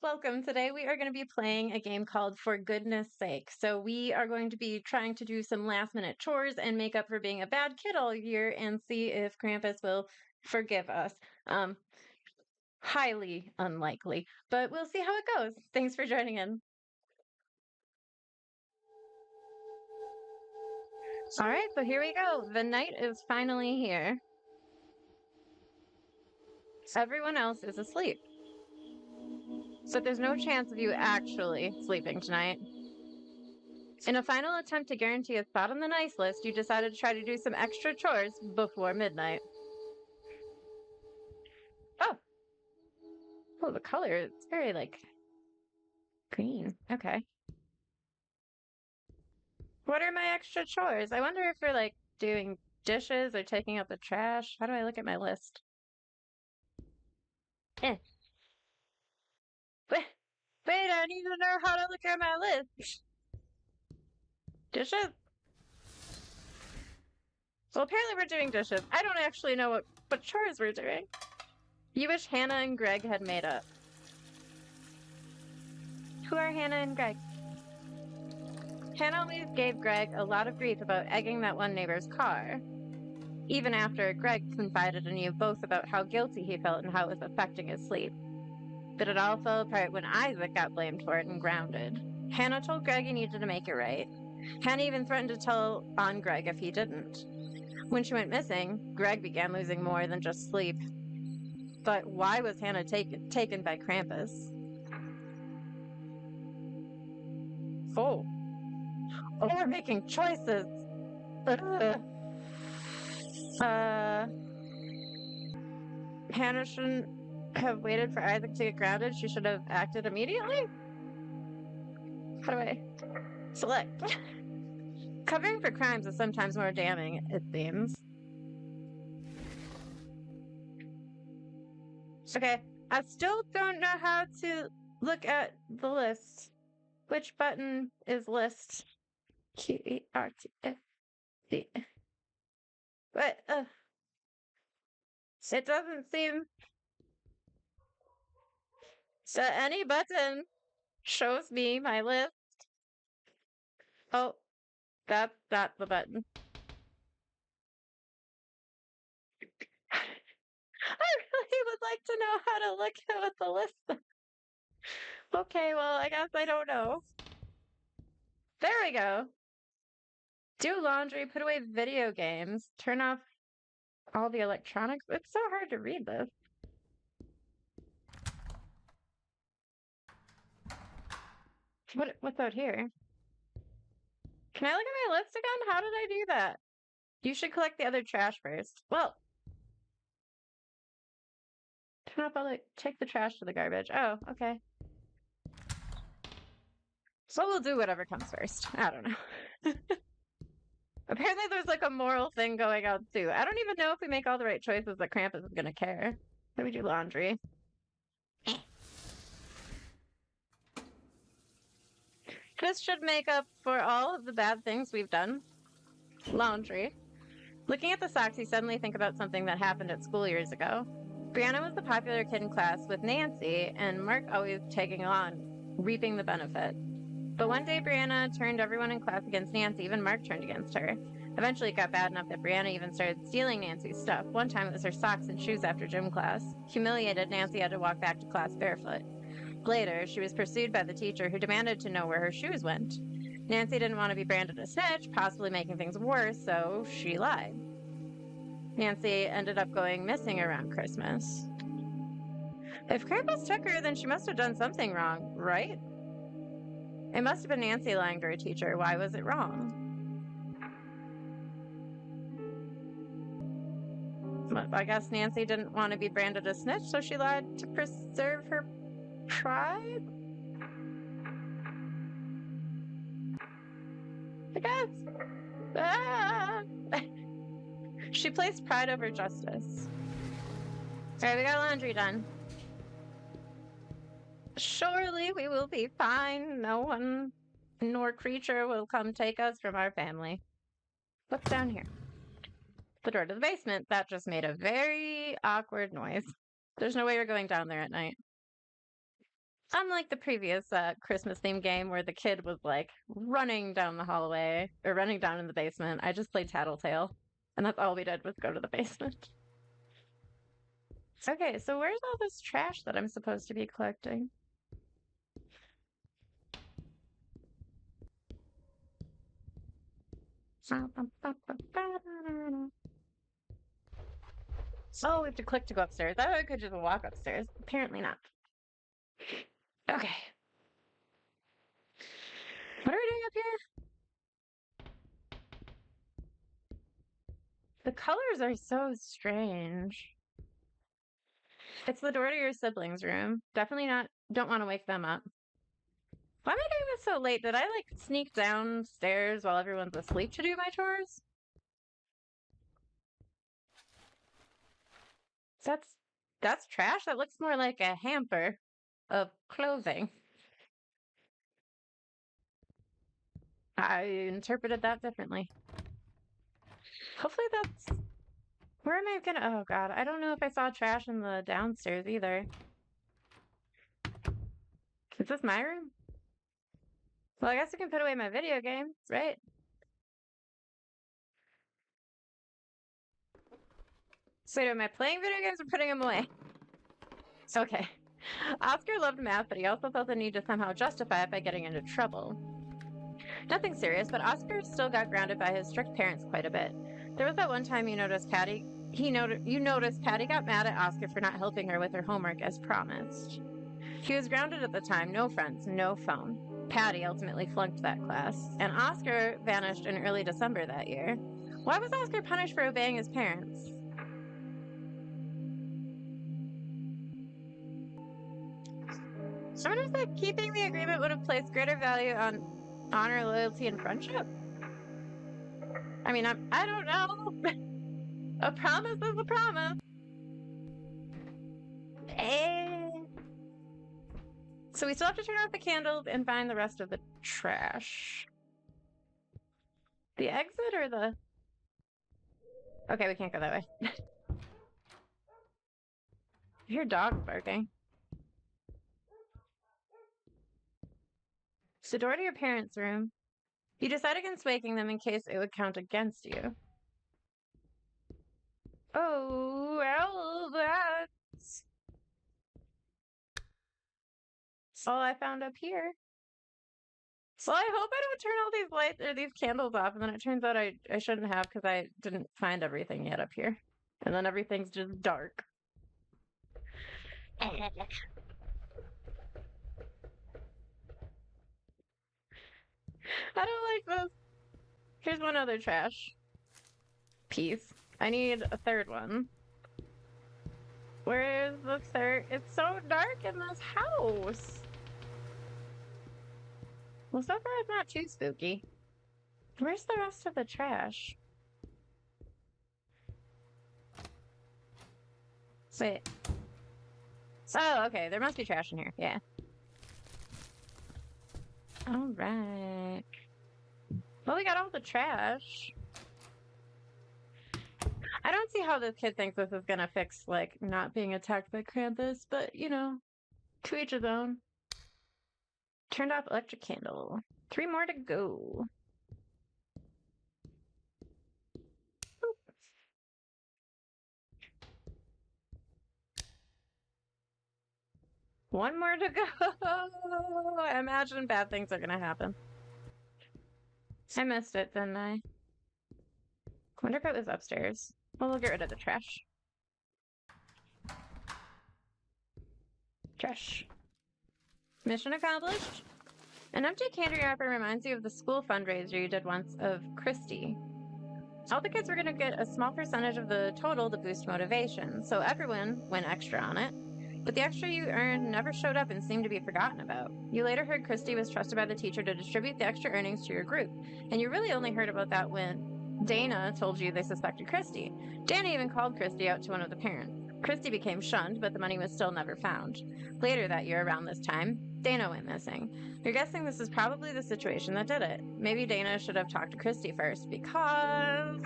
Welcome. Today we are going to be playing a game called For Goodness Sake. So we are going to be trying to do some last minute chores and make up for being a bad kid all year and see if Krampus will forgive us. Um, Highly unlikely, but we'll see how it goes. Thanks for joining in. All right, so here we go. The night is finally here. Everyone else is asleep. So there's no chance of you actually sleeping tonight. In a final attempt to guarantee a spot on the nice list, you decided to try to do some extra chores before midnight. Oh, oh, the color, it's very like green. Okay. What are my extra chores? I wonder if they're like doing dishes or taking out the trash. How do I look at my list? Eh. Wait, wait, I need to know how to look at my list. Dishes? Well, apparently we're doing dishes. I don't actually know what chores we're doing. You wish Hannah and Greg had made up. Who are Hannah and Greg? Hannah always gave Greg a lot of grief about egging that one neighbor's car. Even after Greg confided in you both about how guilty he felt and how it was affecting his sleep. But it all fell apart when Isaac got blamed for it and grounded. Hannah told Greg he needed to make it right. Hannah even threatened to tell on Greg if he didn't. When she went missing, Greg began losing more than just sleep. But why was Hannah taken by Krampus? Oh, we're making choices. Hannah shouldn't have waited for Isaac to get grounded. She should have acted immediately. How do I select? Covering for crimes is sometimes more damning, it seems. Okay, I still don't know how to look at the list. Which button is list? QERTFD. But, it doesn't seem that any button shows me my list. Oh, that's not the button. I really would like to know how to look at the list. Okay, well, I guess I don't know. There we go. Do laundry, put away video games, turn off all the electronics. It's so hard to read this. What's out here? Can I look at my list again? How did I do that? You should collect the other trash first. Well, turn off take the trash to the garbage. Oh, okay. So we'll do whatever comes first. I don't know. Apparently there's like a moral thing going on too. I don't even know if we make all the right choices that Krampus is gonna care. Let me do laundry. This should make up for all of the bad things we've done. Laundry. Looking at the socks, you suddenly think about something that happened at school years ago. Brianna was the popular kid in class with Nancy, and Mark always tagging on, reaping the benefit. But one day, Brianna turned everyone in class against Nancy, even Mark turned against her. Eventually, it got bad enough that Brianna even started stealing Nancy's stuff. One time, it was her socks and shoes after gym class. Humiliated, Nancy had to walk back to class barefoot. Later, she was pursued by the teacher who demanded to know where her shoes went. Nancy didn't want to be branded a snitch, possibly making things worse, so she lied. Nancy ended up going missing around Christmas. If Krampus took her, then she must have done something wrong, right? It must have been Nancy lying to her teacher. Why was it wrong? I guess Nancy didn't want to be branded a snitch, so she lied to preserve her pride? I guess. Ah! She placed pride over justice. All right, we got laundry done. Surely we will be fine. No one nor creature will come take us from our family. What's down here? The door to the basement. That just made a very awkward noise. There's no way we're going down there at night. Unlike the previous Christmas themed game where the kid was like running down the hallway or running down in the basement, I just played Tattletale. And that's all we did was go to the basement. Okay, so where's all this trash that I'm supposed to be collecting? Oh, we have to click to go upstairs. I thought I could just walk upstairs. Apparently not. Okay. What are we doing up here? The colors are so strange. It's the door to your siblings' room. Definitely not, don't want to wake them up. Why am I doing this so late? Did I like sneak downstairs while everyone's asleep to do my chores? That's trash. That looks more like a hamper of clothing. I interpreted that differently. Hopefully that's... Where am I gonna... Oh god, I don't know if I saw trash in the downstairs either. Is this my room? Well, I guess I can put away my video games, right? So am I playing video games or putting them away? Okay. Oscar loved math, but he also felt the need to somehow justify it by getting into trouble. Nothing serious, but Oscar still got grounded by his strict parents quite a bit. There was that one time you noticed Patty got mad at Oscar for not helping her with her homework as promised. He was grounded at the time, no friends, no phone. Patty ultimately flunked that class, and Oscar vanished in early December that year. Why was Oscar punished for obeying his parents? Someone said keeping the agreement would have placed greater value on honor, loyalty, and friendship. I mean, I don't know. A promise is a promise. So we still have to turn off the candles and find the rest of the trash. The exit or the... Okay, we can't go that way. I hear dogs barking. It's the door to your parents' room. You decide against waking them in case it would count against you. Oh, well, that's all I found up here. So I hope I don't turn all these lights or these candles off, and then it turns out I shouldn't have because I didn't find everything yet up here. And then everything's just dark. I don't like this. Here's one other trash piece. I need a third one. Where's the third? It's so dark in this house. Well, so far it's not too spooky. Where's the rest of the trash? Wait. Oh, okay. There must be trash in here. Yeah. All right. Well, we got all the trash. I don't see how this kid thinks this is gonna fix, like, not being attacked by Krampus, but, you know, to each his own. Turned off electric candle. 3 more to go. Boop. One more to go. I imagine bad things are gonna happen. I missed it, didn't I? Wonder if it was upstairs. Well, we'll get rid of the trash. Trash. Mission accomplished. An empty candy wrapper reminds you of the school fundraiser you did once of Christy. All the kids were going to get a small percentage of the total to boost motivation, so everyone went extra on it. But the extra you earned never showed up and seemed to be forgotten about. You later heard Christy was trusted by the teacher to distribute the extra earnings to your group, and you really only heard about that when Dana told you they suspected Christy. Dana even called Christy out to one of the parents. Christy became shunned, but the money was still never found. Later that year, around this time, Dana went missing. You're guessing this is probably the situation that did it. Maybe Dana should have talked to Christy first, because...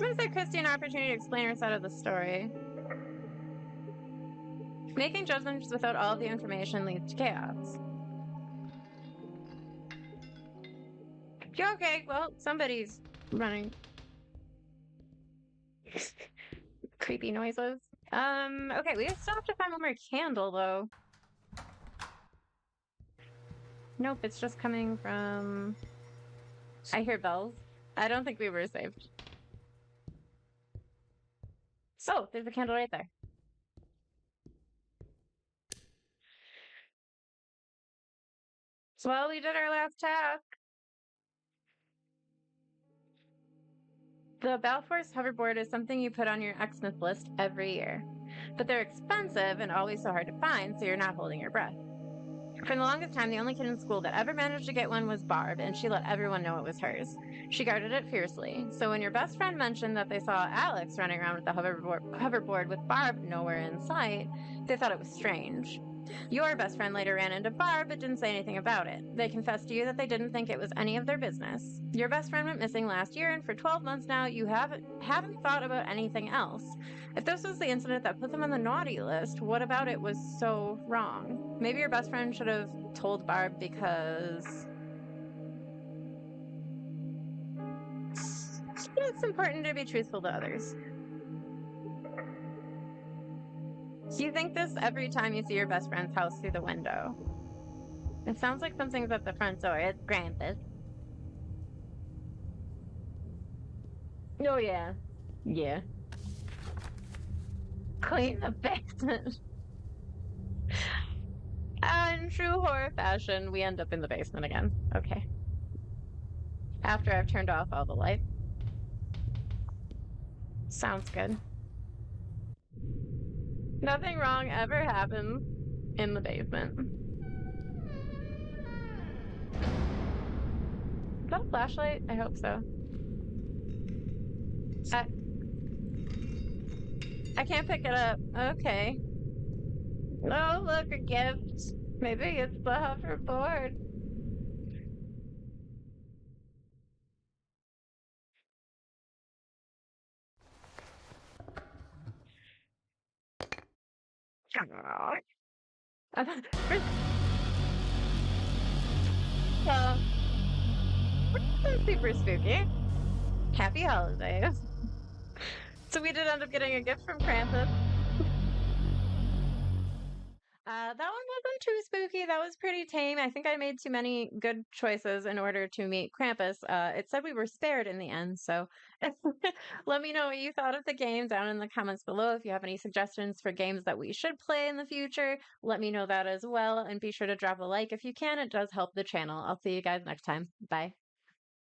going to say Christy an opportunity to explain her side of the story. Making judgments without all the information leads to chaos. Okay, well, somebody's running. Creepy noises. Okay, we still have to find one more candle, though. Nope, it's just coming from... I hear bells. I don't think we were saved. Oh, there's a candle right there. Well, we did our last task. The Balfour's hoverboard is something you put on your Xmas list every year. But they're expensive and always so hard to find, so you're not holding your breath. For the longest time, the only kid in school that ever managed to get one was Barb, and she let everyone know it was hers. She guarded it fiercely. So when your best friend mentioned that they saw Alex running around with the hoverboard with Barb nowhere in sight, they thought it was strange. Your best friend later ran into Barb but didn't say anything about it. They confessed to you that they didn't think it was any of their business. Your best friend went missing last year, and for 12 months now, you haven't thought about anything else. If this was the incident that put them on the naughty list, what about it was so wrong? Maybe your best friend should have told Barb because it's important to be truthful to others. You think this every time you see your best friend's house through the window. It sounds like something's at the front door. It's Krampus. Oh, yeah. Yeah. Clean the basement. In true horror fashion, we end up in the basement again. Okay. After I've turned off all the lights. Sounds good. Nothing wrong ever happens in the basement. Is that a flashlight? I hope so. I can't pick it up. Okay. Oh, look, a gift. Maybe it's the hoverboard. Super spooky. Happy holidays. So we did end up getting a gift from Krampus. That one wasn't too spooky. That was pretty tame. I think I made too many good choices in order to meet Krampus. It said we were spared in the end, so let me know what you thought of the game down in the comments below. If you have any suggestions for games that we should play in the future, let me know that as well. And be sure to drop a like if you can. It does help the channel. I'll see you guys next time. Bye.